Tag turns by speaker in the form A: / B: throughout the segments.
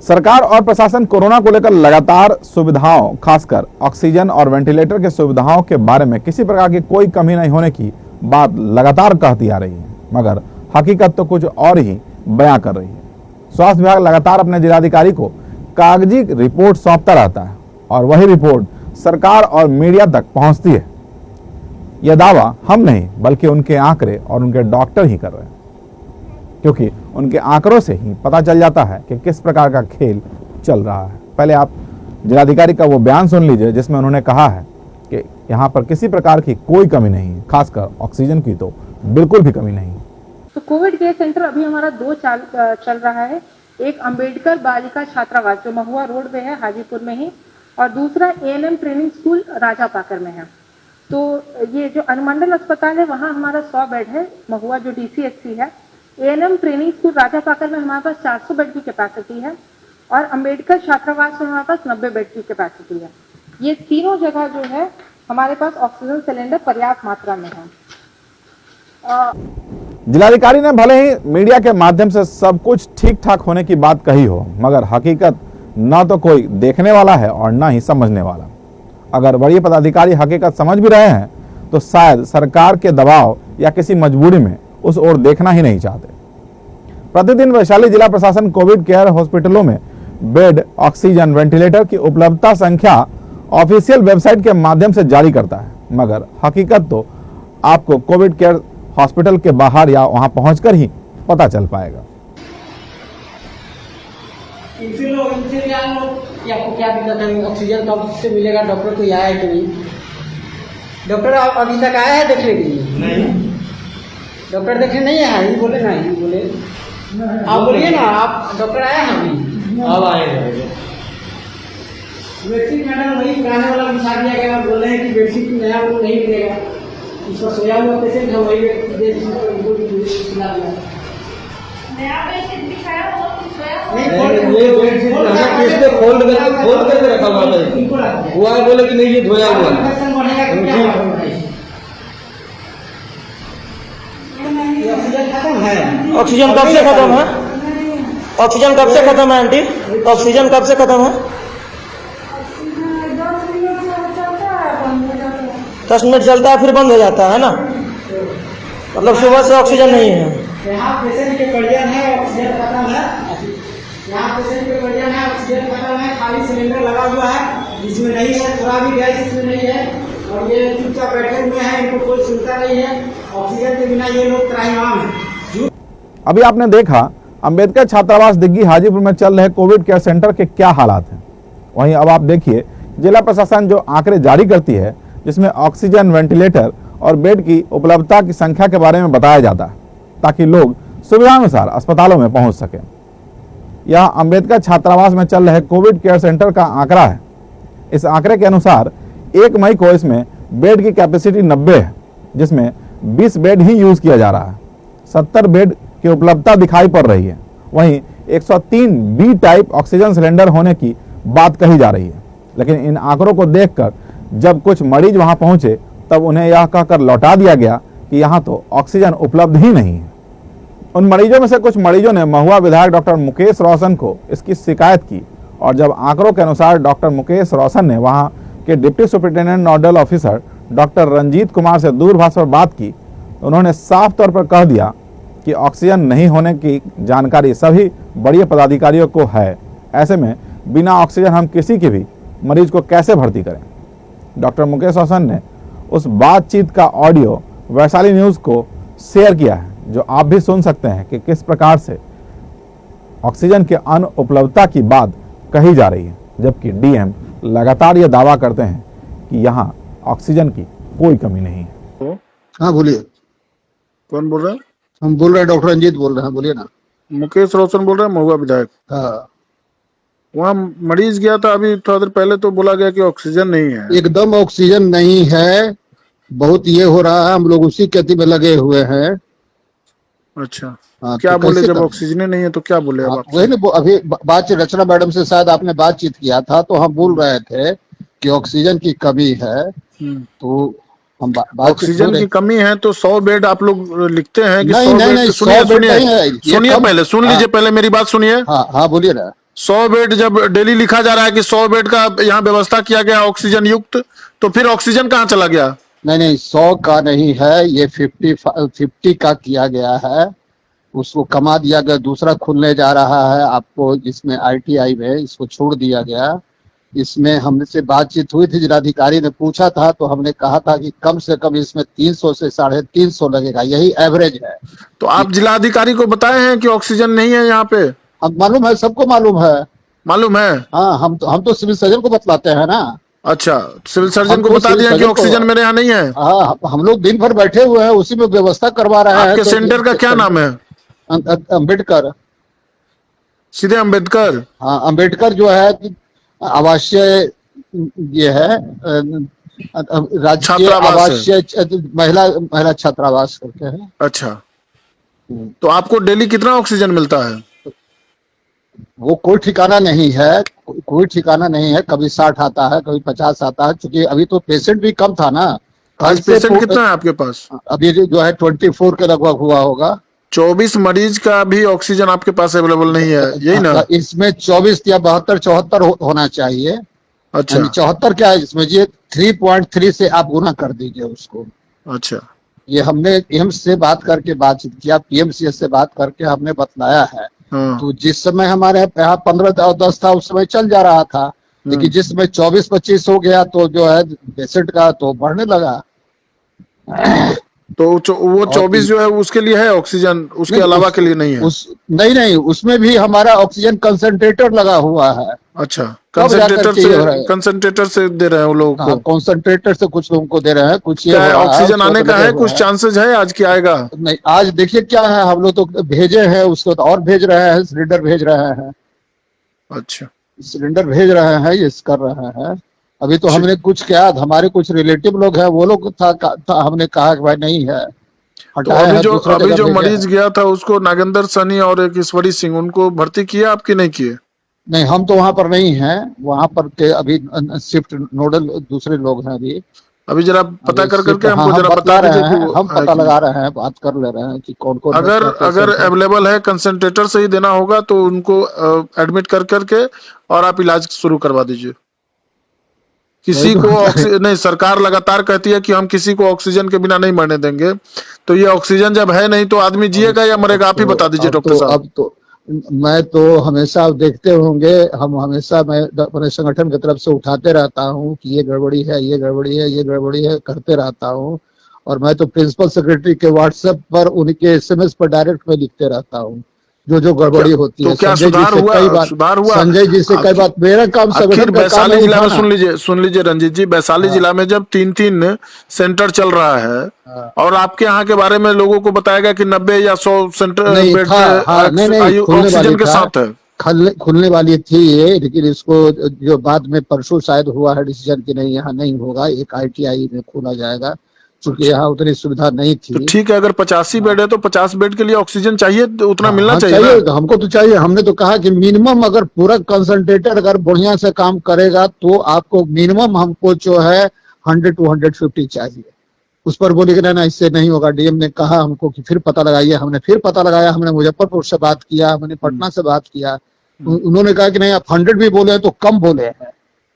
A: सरकार और प्रशासन कोरोना को लेकर लगातार सुविधाओं, खासकर ऑक्सीजन और वेंटिलेटर के सुविधाओं के बारे में किसी प्रकार की कोई कमी नहीं होने की बात लगातार कहती आ रही है, मगर हकीकत तो कुछ और ही बयां कर रही है। स्वास्थ्य विभाग लगातार अपने जिलाधिकारी को कागजी रिपोर्ट सौंपता रहता है और वही रिपोर्ट सरकार और मीडिया तक पहुंचती है। यह दावा हम नहीं बल्कि उनके आंकड़े और उनके डॉक्टर ही कर रहे हैं, क्योंकि उनके आंकड़ों से ही पता चल जाता है कि किस प्रकार का खेल चल रहा है। पहले आप जिलाधिकारी का वो बयान सुन लीजिए जिसमें उन्होंने कहा है कि यहाँ पर किसी प्रकार की कोई कमी नहीं है, खासकर ऑक्सीजन की तो बिल्कुल भी कमी नहीं है।
B: तो कोविड केयर सेंटर अभी हमारा 2 चल रहा है। एक अंबेडकर बालिका छात्रावास जो महुआ रोड पे है हाजीपुर में ही, और दूसरा ANM ट्रेनिंग स्कूल राजा पाकर में है। तो ये जो अनुमंडल अस्पताल है वहाँ हमारा 100 बेड है, महुआ जो DCHC है। ANM ट्रेनिंग स्कूल राजा पाकर में हमारे पास 400 बेड की कैपेसिटी है और अंबेडकर छात्रावास में हमारे पास 90 बेड की कैपेसिटी है। ये तीनों जगह जो है हमारे पास ऑक्सीजन सिलेंडर पर्याप्त मात्रा में है।
A: जिलाधिकारी ने भले ही मीडिया के माध्यम से सब कुछ ठीक ठाक होने की बात कही हो, मगर हकीकत न तो कोई देखने वाला है और न ही समझने वाला। अगर वरीय पदाधिकारी हकीकत समझ भी रहे हैं तो शायद सरकार के दबाव या किसी मजबूरी में उस ओर देखना ही नहीं चाहते। प्रतिदिन वैशाली जिला प्रशासन कोविड केयर हॉस्पिटलों में बेड, ऑक्सीजन, वेंटिलेटर की उपलब्धता संख्या ऑफिशियल वेबसाइट के माध्यम से जारी करता है, मगर हकीकत तो आपको कोविड केयर हॉस्पिटल के बाहर या वहां पहुंचकर ही पता चल पाएगा।
C: आपको क्या दिक्कत है? ऑक्सीजन कब से मिलेगा? डॉक्टर कोई आया है कि नहीं? डॉक्टर अभी तक आया है देखने के लिए? नहीं। डॉक्टर देखने नहीं आया? ही बोले ना, ही बोले। आप बोलिए ना, आप डॉक्टर आया है अभी? अब आए बेडशीट मैडम वही पुराने वाला बिछा दिया गया। बोल रहे हैं कि बेडशीट नया वो नहीं मिलेगा। इसका सोया हुआ पेशेंट है, वही
D: नया पेशेंट दिखाया हो कि सोया हो?
C: नहीं, ये बेडशीट किसने खोल करके रखा हुआ था। वो आए बोले कि नहीं ये धोया हुआ है।
E: ऑक्सीजन कब से खत्म है? ऑक्सीजन कब से खत्म है आंटी? ऑक्सीजन कब से खत्म है? 10 मिनट चलता है फिर बंद हो जाता है ना, मतलब सुबह से ऑक्सीजन नहीं है।
C: यहाँ पेशेंट के गार्डियन है, ऑक्सीजन खत्म है। यहाँ पेशेंट के गार्डियन है, ऑक्सीजन खत्म है, खाली सिलेंडर लगा हुआ है जिसमें नहीं है, थोड़ा भी गैस इसमें नहीं है, और ये चुपचाप बैठे हुए हैं, इनको कोई सुनता नहीं है। ऑक्सीजन के बिना ये लोग त्राहिमाम है।
A: अभी आपने देखा अंबेडकर छात्रावास दिग्गी हाजीपुर में चल रहे कोविड केयर सेंटर के क्या हालात हैं। वहीं अब आप देखिए जिला प्रशासन जो आंकड़े जारी करती है जिसमें ऑक्सीजन, वेंटिलेटर और बेड की उपलब्धता की संख्या के बारे में बताया जाता है ताकि लोग सुविधानुसार अस्पतालों में पहुंच सके। यह अंबेडकर छात्रावास में चल रहे कोविड केयर सेंटर का आंकड़ा है। इस आंकड़े के अनुसार 1 मई को इसमें बेड की कैपेसिटी 90 है, जिसमें 20 बेड ही यूज किया जा रहा है। 70 बेड की उपलब्धता दिखाई पड़ रही है। वहीं 103 बी टाइप ऑक्सीजन सिलेंडर होने की बात कही जा रही है। लेकिन इन आंकड़ों को देखकर जब कुछ मरीज वहां पहुंचे तब उन्हें यह कहकर लौटा दिया गया कि यहां तो ऑक्सीजन उपलब्ध ही नहीं है। उन मरीजों में से कुछ मरीजों ने महुआ विधायक डॉक्टर मुकेश रोशन को इसकी शिकायत की, और जब आंकड़ों के अनुसार डॉक्टर मुकेश रोशन ने वहां के deputy superintendent nodal officer doctor Ranjit Kumar से दूरभाष पर बात की, उन्होंने साफ तौर पर कह दिया कि ऑक्सीजन नहीं होने की जानकारी सभी बड़े पदाधिकारियों को है। ऐसे में बिना ऑक्सीजन हम किसी के भी मरीज को कैसे भर्ती करें। डॉक्टर मुकेश रोशन ने उस बातचीत का ऑडियो वैशाली न्यूज को शेयर किया है, जो आप भी सुन सकते हैं कि किस प्रकार से ऑक्सीजन के अनुपलब्धता की बात कही जा रही है, जबकि डीएम लगातार यह दावा करते हैं कि यहाँ ऑक्सीजन की कोई कमी नहीं है।
F: हाँ बोलिए।
G: कौन बोल रहा है?
F: हम बोल रहे हैं, डॉक्टर रंजीत बोल रहे हैं, बोलिए ना।
G: मुकेश रोशन बोल रहे हैं, महुआ विधायक।
F: हाँ,
G: वहाँ मरीज गया था अभी थोड़ा देर पहले, तो बोला गया कि ऑक्सीजन नहीं है।
F: एकदम ऑक्सीजन नहीं है, बहुत ये हो रहा है, हम लोग उसी खेती में लगे हुए हैं।
G: अच्छा,
F: हाँ,
G: क्या
F: तो
G: बोले
F: कैसे
G: जब
F: कर-
G: ऑक्सीजन नहीं है तो क्या बोले? अब आप
F: वही ना, अभी बातचीत रचना मैडम से शायद आपने बातचीत किया था, तो हम बोल रहे थे कि ऑक्सीजन की कमी है। तो हम
G: ऑक्सीजन की कमी है तो 100 बेड आप लोग लिखते हैं कि
F: नहीं,
G: 100
F: नहीं,
G: बेड?
F: नहीं,
G: सुनिए
F: 100 बेड नहीं है।
G: सुनिए,
F: ये कम-
G: पहले सुन लीजिए, पहले मेरी बात सुनिए।
F: हाँ हाँ बोलिए ना।
G: 100 बेड जब डेली लिखा जा रहा है कि 100 बेड का यहाँ व्यवस्था किया गया ऑक्सीजन युक्त, तो फिर ऑक्सीजन कहाँ चला गया?
F: नहीं 100 का नहीं है, ये 50 का किया गया है, उसको कमा दिया गया, दूसरा खुलने जा रहा है आपको, जिसमें ITI में इसको छोड़ दिया गया। इसमें हमसे बातचीत हुई थी, जिलाधिकारी ने पूछा था तो हमने कहा था कि कम से कम इसमें 300 से 350 लगेगा, यही एवरेज है।
G: तो आप जिलाधिकारी को बताए हैं कि ऑक्सीजन नहीं है यहाँ पे?
F: अब मालूम है, सबको मालूम है।
G: मालूम है?
F: हाँ, हम तो सिविल सर्जन को बतलाते हैं ना।
G: अच्छा, सिविल सर्जन
F: हम
G: को
F: तो
G: बता
F: सिविल
G: दिया कि
F: सर्जन को-
G: ऑक्सीजन मेरे यहाँ नहीं है?
F: हाँ, हम लोग दिन भर बैठे हुए हैं, उसी में व्यवस्था करवा रहे हैं।
G: आपके सेंटर का क्या नाम है?
F: अम्बेडकर।
G: सीधे अम्बेडकर?
F: हाँ, अम्बेडकर जो है आवासीय, ये है राजकीय
G: छात्रावास है।
F: आवासीय महिला छात्रावास करके है।
G: अच्छा, तो आपको डेली कितना ऑक्सीजन मिलता है?
F: वो कोई ठिकाना नहीं है, कोई ठिकाना नहीं है, कभी 60 आता है, कभी 50 आता है, क्योंकि अभी तो पेशेंट भी कम था ना।
G: आज पेशेंट कितना है आपके पास?
F: अभी जो है 24 के लगभग हुआ होगा।
G: 24 मरीज का भी ऑक्सीजन आपके पास अवेलेबल नहीं है, यही ना?
F: इसमें 24 या 72 74 होना चाहिए।
G: अच्छा
F: 74 क्या है इसमें, ये 3.3 से आप गुना कर दीजिए उसको।
G: अच्छा,
F: ये हमने एम्स से बातचीत किया, PMCH से बात करके हमने बतलाया है।
G: हाँ।
F: तो जिस समय हमारे यहाँ 15 और 10 था, उस समय चल जा रहा था, लेकिन जिस समय 24-25 हो गया तो जो है पेशेंट का तो बढ़ने लगा।
G: तो वो 24 जो है उसके लिए है ऑक्सीजन, उसके अलावा के लिए नहीं है?
F: नहीं, उसमें भी हमारा ऑक्सीजन कंसंट्रेटर लगा हुआ है।
G: अच्छा,
F: कब जाकर के ये हो रहा है?
G: कंसंट्रेटर से दे रहे हैं वो लोगों को?
F: कंसंट्रेटर से कुछ लोगों को दे रहे हैं, कुछ ये
G: क्या
F: हो रहा है,
G: ऑक्सीजन आने का है?
F: लगे हुए
G: कुछ
F: हैं।
G: चांसेस है आज की आएगा?
F: नहीं, आज देखिए क्या है, हम लोग तो भेजे हैं उसको, तो और भेज रहे हैं, सिलेंडर भेज रहे हैं,
G: अच्छा,
F: सिलेंडर भेज रहे हैं, ये कर रहे हैं। अभी तो हमने कुछ किया, हमारे कुछ रिलेटिव लोग हैं, वो लोग था हमने कहा कि भाई नहीं है,
G: तो
F: हटाए हैं, दूसरा
G: अभी
F: जगह
G: जो
F: भेजे
G: मरीज
F: हैं।
G: गया था उसको नागेंद्र सनी और एक ईश्वरी सिंह, उनको भर्ती किया आपकी नहीं किए?
F: नहीं, हम तो वहां पर नहीं हैं, वहां पर के अभी शिफ्ट नोडल दूसरे लोग हैं। अभी
G: जरा पता कर करके हमको
F: हम
G: जरा
F: बता
G: बता
F: रहे
G: दीजिए कि
F: हैं,
G: वो
F: हम
G: है
F: पता
G: कि
F: लगा रहे हैं, बात कर ले रहे हैं कि कौन कौन
G: अगर अवेलेबल है कंसंट्रेटर से ही देना होगा तो उनको एडमिट कर करके और आप इलाज शुरू करवा दीजिए। किसी को नहीं, सरकार लगातार कहती है कि हम किसी को ऑक्सीजन के बिना नहीं मरने देंगे, तो ये ऑक्सीजन जब है नहीं तो आदमी जिएगा या मरेगा? आप ही बता दीजिए डॉक्टर साहब।
F: अब तो मैं तो हमेशा देखते होंगे, हम हमेशा मैं अपने संगठन की तरफ से उठाते रहता हूँ कि ये गड़बड़ी है, ये गड़बड़ी है, ये गड़बड़ी है, करते रहता हूँ। और मैं तो प्रिंसिपल सेक्रेटरी के WhatsApp पर, उनके SMS पर डायरेक्ट में लिखते रहता हूँ जो गड़बड़ी होती है।
G: तो क्या सुधार हुआ?
F: संजय जी से कई बार मेरा काम,
G: आखिर वैशाली जिला में सुन लीजिए रंजीत जी, वैशाली जिला में जब 3-3 सेंटर चल रहा है और आपके यहाँ के बारे में लोगों को बताया गया कि 90 या 100 सेंटर बेड ऑक्सीजन के साथ है,
F: खुलने वाली थी ये, लेकिन इसको जो बाद में परसों शायद हुआ है डिसीजन कि नहीं, यहाँ नहीं होगा, एक ITI में खोला जाएगा, क्योंकि यहाँ उतनी सुविधा नहीं थी।
G: तो ठीक है, अगर 85 बेड है तो 50 बेड के लिए ऑक्सीजन चाहिए, तो उतना मिलना चाहिए
F: ना? हमको तो चाहिए। हमने तो कहा कि मिनिमम अगर पूरा कंसंट्रेटर अगर बढ़िया से काम करेगा तो आपको मिनिमम हमको जो है 100 to 150 चाहिए। उस पर बोले कि ना इससे नहीं होगा। DM ने कहा हमको कि फिर पता लगाइए। हमने फिर पता लगाया, हमने मुजफ्फरपुर से बात किया, हमने पटना से बात किया। उन्होंने कहा कि नहीं, आप 100 भी बोले तो कम बोले हैं।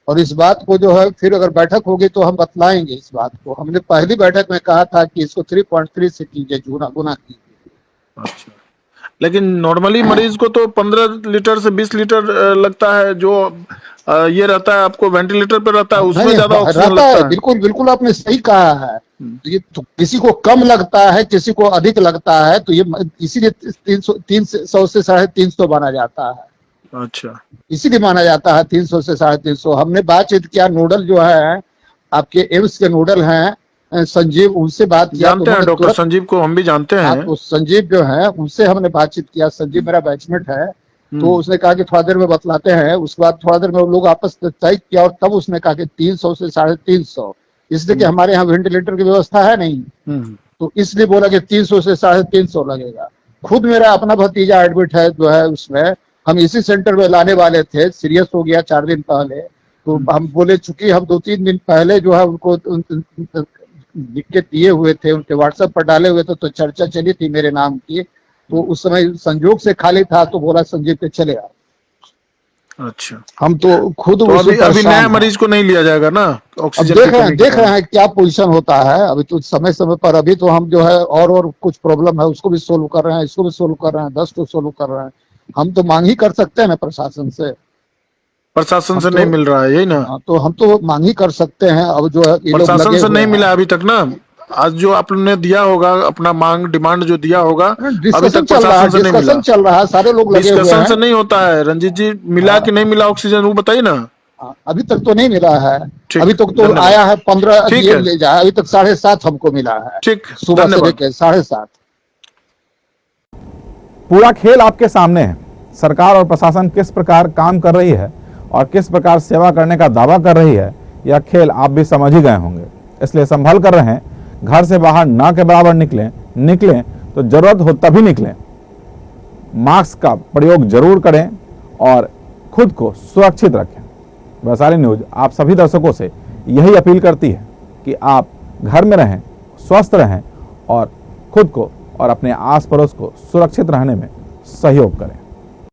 F: और इस बात को जो है फिर अगर बैठक होगी तो हम बतलाएंगे इस बात को। हमने पहली बैठक में कहा था कि इसको 3.3 से कीजिए, गुना कीजिए।
G: अच्छा, लेकिन नॉर्मली मरीज को तो 15 लीटर से 20 लीटर लगता है, जो ये रहता है आपको वेंटिलेटर पे रहता है, उसमें ज्यादा ऑक्सीजन लगता है।
F: बिल्कुल आपने सही कहा है। ये तो किसी को कम लगता है, किसी को अधिक लगता है, तो ये इसीलिए 300 से 350 माना जाता है।
G: अच्छा,
F: इसीलिए माना जाता है 300 से 350। हमने बातचीत किया, नोडल जो है आपके एम्स के नोडल हैं संजीव, उनसे बात किया।
G: जानते हैं डॉक्टर संजीव को, हम भी जानते हैं।
F: तो संजीव जो है उनसे हमने बातचीत किया। संजीव मेरा बैचमेट है, तो उसने कहा कि थोड़ा देर में बतलाते हैं। उसके बाद थोड़ा देर में लोग आपस में तय किया और तब उसने कहा कि 300 से 350, इसलिए कि हमारे यहाँ वेंटिलेटर की व्यवस्था है नहीं, तो इसलिए बोला कि 300 से 350 लगेगा। खुद मेरा अपना भतीजा एडमिट है जो है उसमें, हम इसी सेंटर में लाने वाले थे, सीरियस हो गया 4 दिन पहले। तो हम बोले, चूंकि हम 2-3 दिन पहले जो है उनको लिख के दिए हुए थे, उनके WhatsApp पर डाले हुए थे, तो चर्चा चली थी मेरे नाम की। तो उस समय संजोग से खाली था, तो बोला संजीव के चले आओ।
G: अच्छा,
F: हम तो खुद
G: तो
F: उसमें
G: अभी
F: परेशान
G: नया
F: हैं।
G: मरीज को नहीं लिया जाएगा ना
F: अब
G: ऑक्सीजन
F: देख
G: की
F: रहे
G: कमी
F: हैं
G: के
F: देख रहे
G: कारण?
F: हैं क्या पोजीशन होता है। अभी तो समय समय पर अभी तो हम जो है और कुछ प्रॉब्लम है उसको भी सोल्व कर रहे हैं, इसको भी सोल्व कर रहे हैं, 10 को सोल्व कर रहे हैं। हम तो मांग ही कर सकते हैं ना प्रशासन से।
G: प्रशासन
F: हम
G: से
F: तो
G: नहीं मिल रहा है, यही ना?
F: हाँ, तो हम तो मांग ही कर सकते हैं। अब जो है ये लोग
G: प्रशासन
F: लगे
G: से
F: हुए
G: नहीं मिला
F: हैं।
G: अभी तक ना। आज जो आपने दिया होगा अपना मांग डिमांड जो दिया होगा, अभी
F: डिस्कशन
G: तक
F: चल रहा है,
G: प्रशासन से नहीं मिला।
F: डिस्कशन चल रहा है, सारे लोग लगे हुए
G: डिस्कशन
F: हैं।
G: से नहीं होता है रंजीत जी, मिला कि नहीं मिला ऑक्सीजन वो बताइए ना।
F: अभी तक तो नहीं मिला है।
G: ठीक,
F: अभी तक तो
G: धन्यवाद।
F: आया है 15
G: ठीक
F: ये
G: है,
F: ले जाए, अभी तक 7:30 हमको मिला है।
G: ठीक,
F: सुबह से
G: धन्यवाद।
F: लेकर 7:30।
A: पूरा खेल आपके सामने है। सरकार और प्रशासन किस प्रकार काम कर रही है और किस प्रकार सेवा करने का दावा कर रही है, यह खेल आप भी समझ ही गए होंगे। इसलिए संभल कर रहें, घर से बाहर ना के बराबर निकलें तो जरूरत हो तभी निकलें। मास्क का प्रयोग जरूर करें और खुद को सुरक्षित रखें। वैशाली न्यूज आप सभी दर्शकों से यही अपील करती है कि आप घर में रहें, स्वस्थ रहें और खुद को और अपने आस पड़ोस को सुरक्षित रहने में सहयोग करें।